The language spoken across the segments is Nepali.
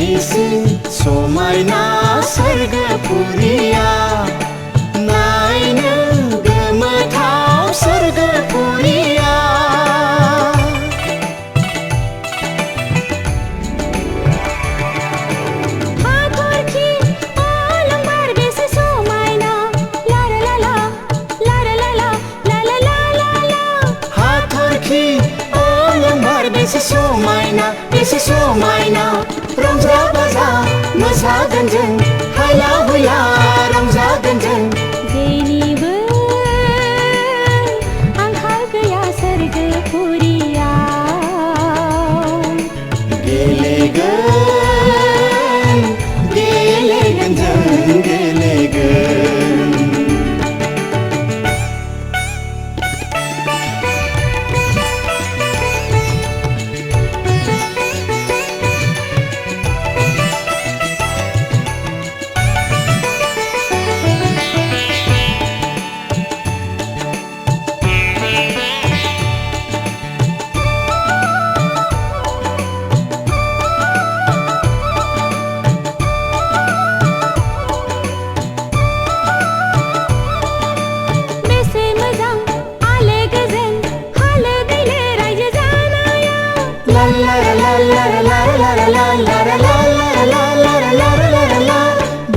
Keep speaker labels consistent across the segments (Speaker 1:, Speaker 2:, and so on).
Speaker 1: बेसे समायना सोरगोफुरिया नायनो गोमोथाव सोरगोफुरिया
Speaker 2: हाथरखि अलंबार बेसे समायना ला ला ला ला ला ला ला ला ला ला ला
Speaker 1: हाथरखि अलंबार बेसे समायना रंजा बाजा मोसागोन जों हायला हुइला रंजागोन जों
Speaker 2: जेनिबो आंखाल गैया सोरगोफुरिया
Speaker 1: गेलेगोन जों गेलेगोन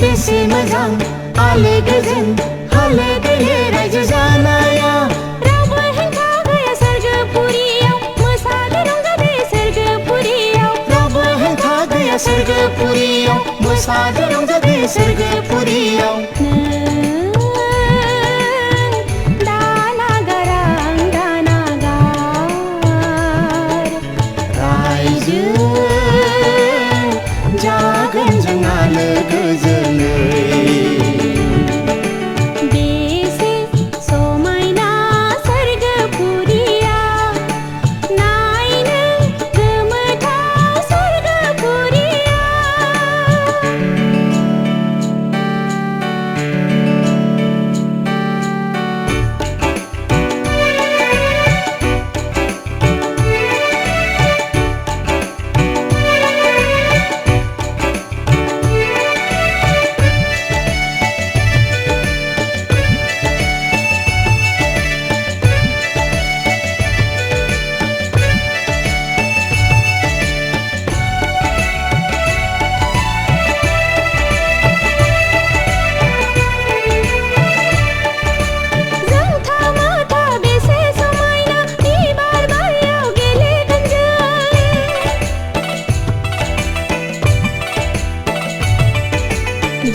Speaker 1: बेसे मोजां आलो गोजोन हालो दैलो रायजो जानाया
Speaker 2: रावबो हेंथा गैया सोरगोफुरियाव मोसादो रंजादो सोरगोफुरियाव
Speaker 1: रावबो हेंथा गैया सोरगोफुरियाव मोसादो रंजादो सोरगोफुरियाव जागोन जों आलो गोजोनै
Speaker 2: बेसे समायना सोरगोफुरिया नायनो गोमोथाव सोरगोफुरिया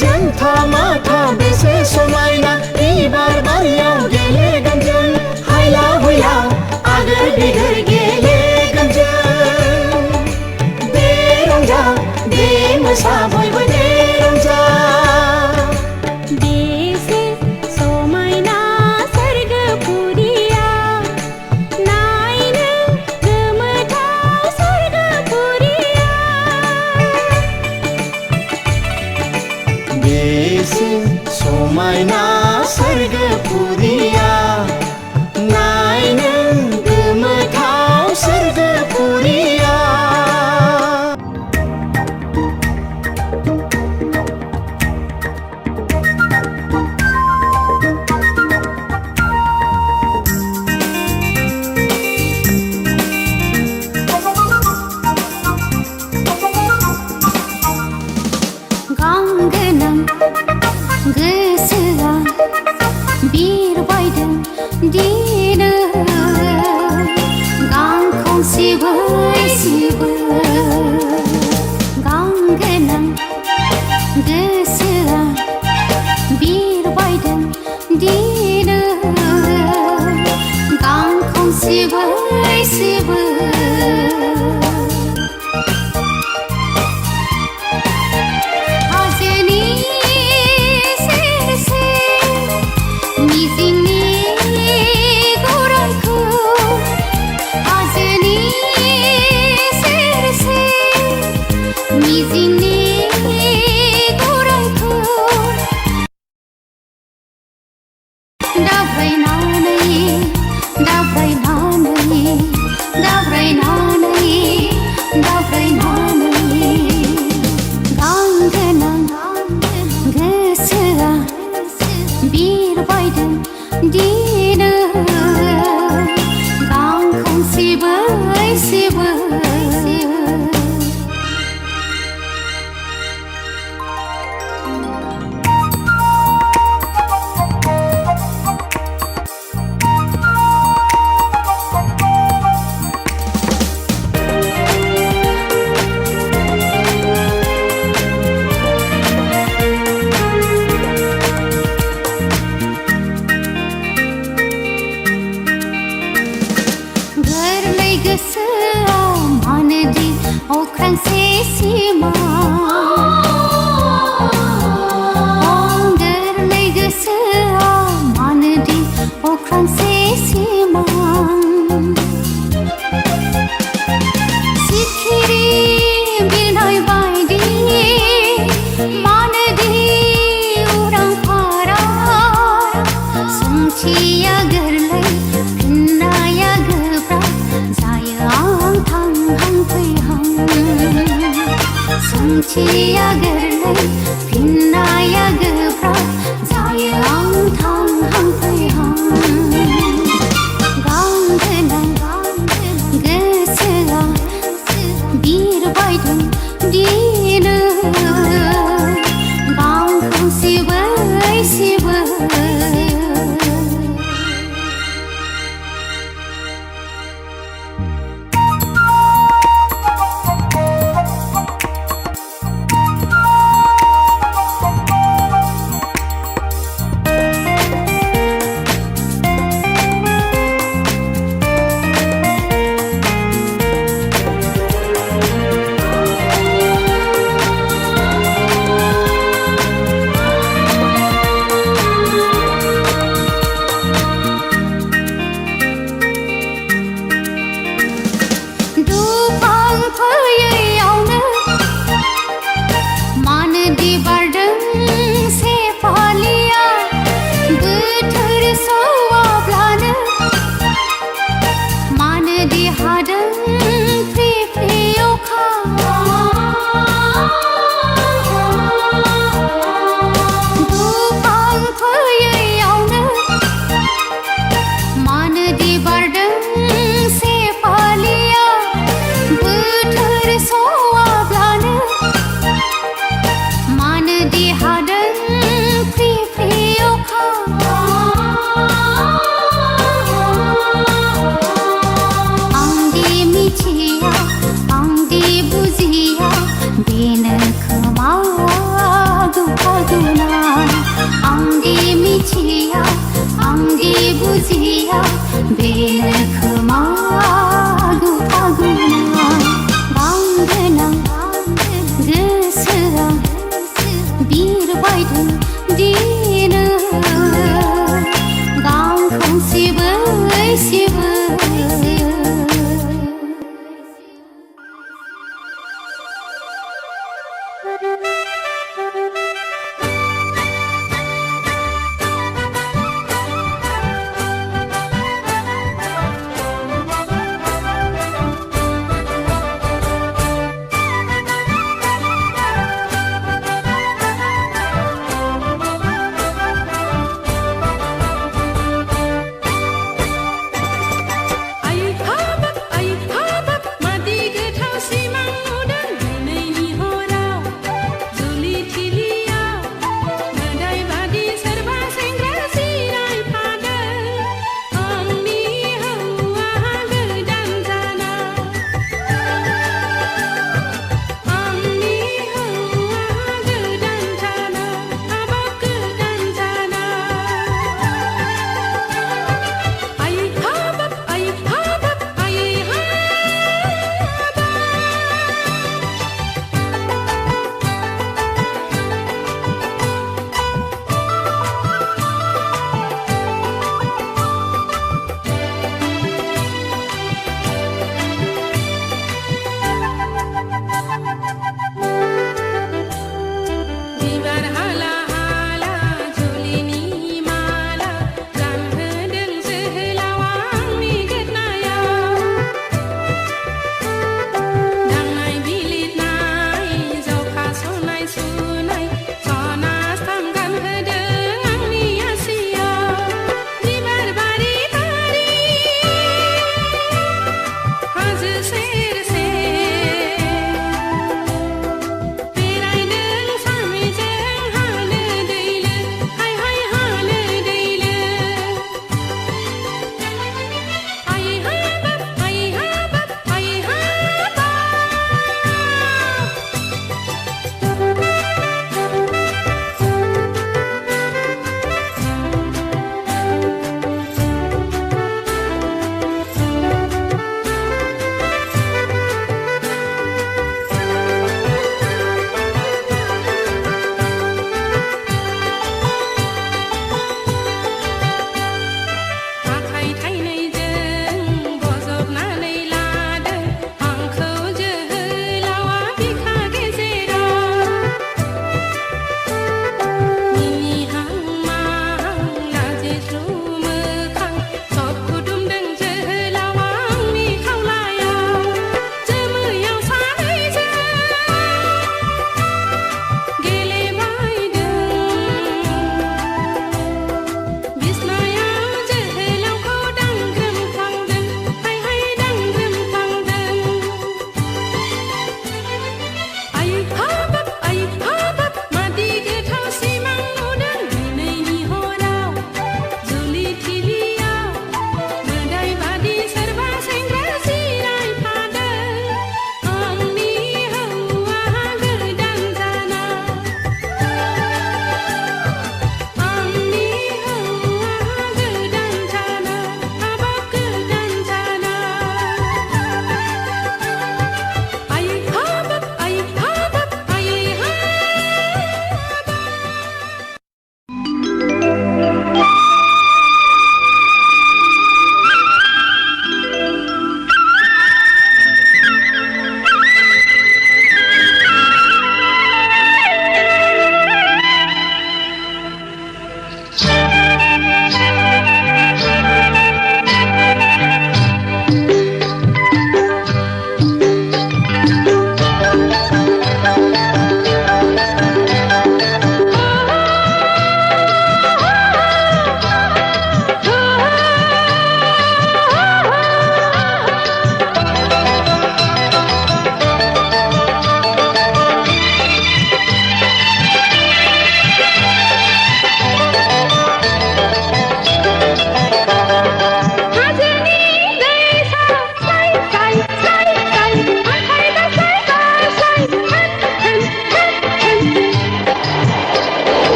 Speaker 1: जोंथा माथा बेसे समायना बिबार बारियाव गेलेगोन जों हायला हुइला आगोर बिगोर गेलेगोन जों दे रंजा दे मोसा बयबो दे रंजा
Speaker 2: बेसे समायना सोरगोफुरिया नायनो गोमोथाव सोरगोफुरिया
Speaker 1: बेसे समायना सोरगोफुरिया नायनो गोमोथाव सोरगोफुरिया
Speaker 2: गांगोनां गोसोआ बिरबायदों दिनो गांखं सिबै सिबै गांगोनां गोसोआ बिरबायदों दिनो गांखं सिबै सिबै दाब्रायनानै गोसोआ मानोदि अख्रांसे सिमा गोरलै गोसोआ मानोदि अख्रांसे सिमा सिखिरि बिरनाय बायदि मानोदि उरां फारा सोंथिया गोरलै फिननाया गोब्राब जायो आं थांहां फैहां सोंथिया गोरलै फिननाया गोब्राब जायो आं थांहां फैहां गोसोआ बिरबायदों दिनो गांखौ सिबै सिबै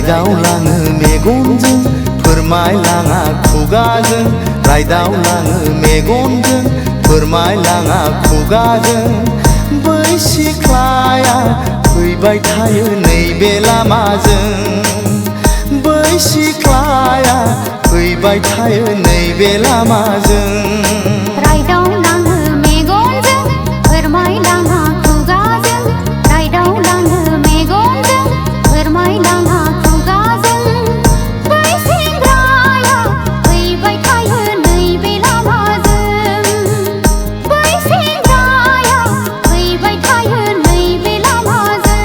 Speaker 3: रायदावलाङो मेगनजों फोरमायलाङा खुगाजों रायदावलाङो मेगनजों फोरमायलाङा खुगाजों बै सिख्लाया फैबाय थायो नैबे लामाजों बै सिख्लाया फैबाय थायो नैबे लामाजों
Speaker 2: रायदावलाङो मेगनजों फोरमायलाङा खुगाजों रायदावलाङो मेगनजों फोरमायलाङा खुगाजों बै सेंग्राया फैबाय थायो नैबे लामाजों बै सेंग्राया फैबाय थायो नैबे लामाजों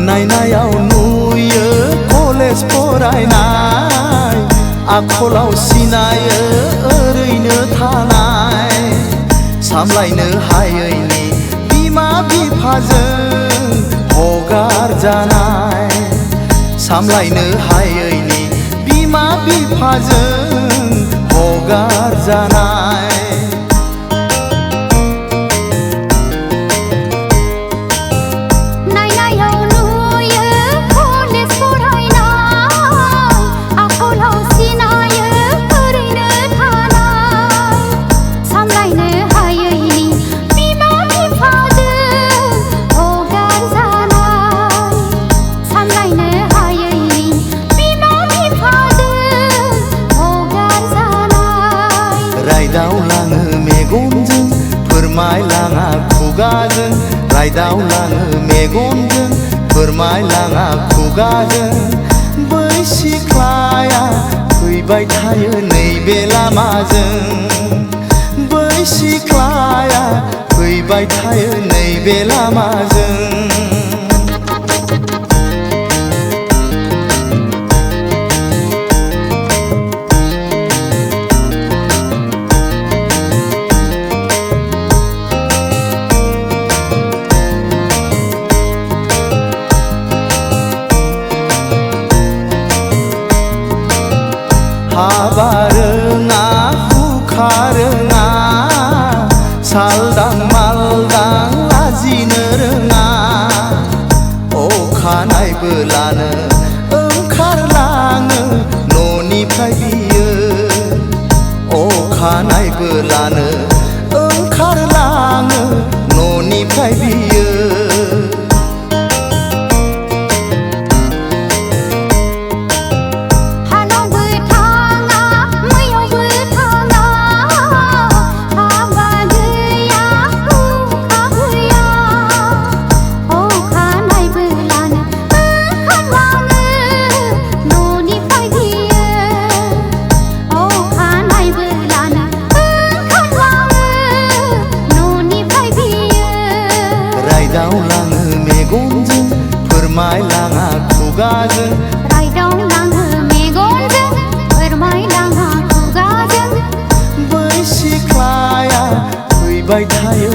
Speaker 3: नायनायाव नुयो कलेज फरायनाय आखलाव सिनायो ओरैनो थानाय सामलायनो हायैनि बिमा बिफाजों हगार जानाय सामलायनो हायैनि बिमा बिफाजों हगार जानाय रायदावलाङो मेगनजों फोरमायलाङा खुगाजों रायदावलाङो मेगनजों फोरमायलाङा खुगाजों बै सिख्लाया फैबाय थायो नैबे लामाजों बै सिख्लाया फैबाय थायो नैबे लामाजों हाबा रोङा हुखा रोङा सालदां मालदां लाजिनो रोङा अखानायबोलानो ओंखारलाङो न'निफ्राय बियो अखानायबोलानो ओंखारलाङो न'निफ्राय बियो रायदावलाङो मेगनजों फोरमायलाङा खुगाजों
Speaker 2: रायदावलाङो मेगनजों फोरमायलाङा खुगाजों
Speaker 3: बै सिख्लाया फैबाय थायो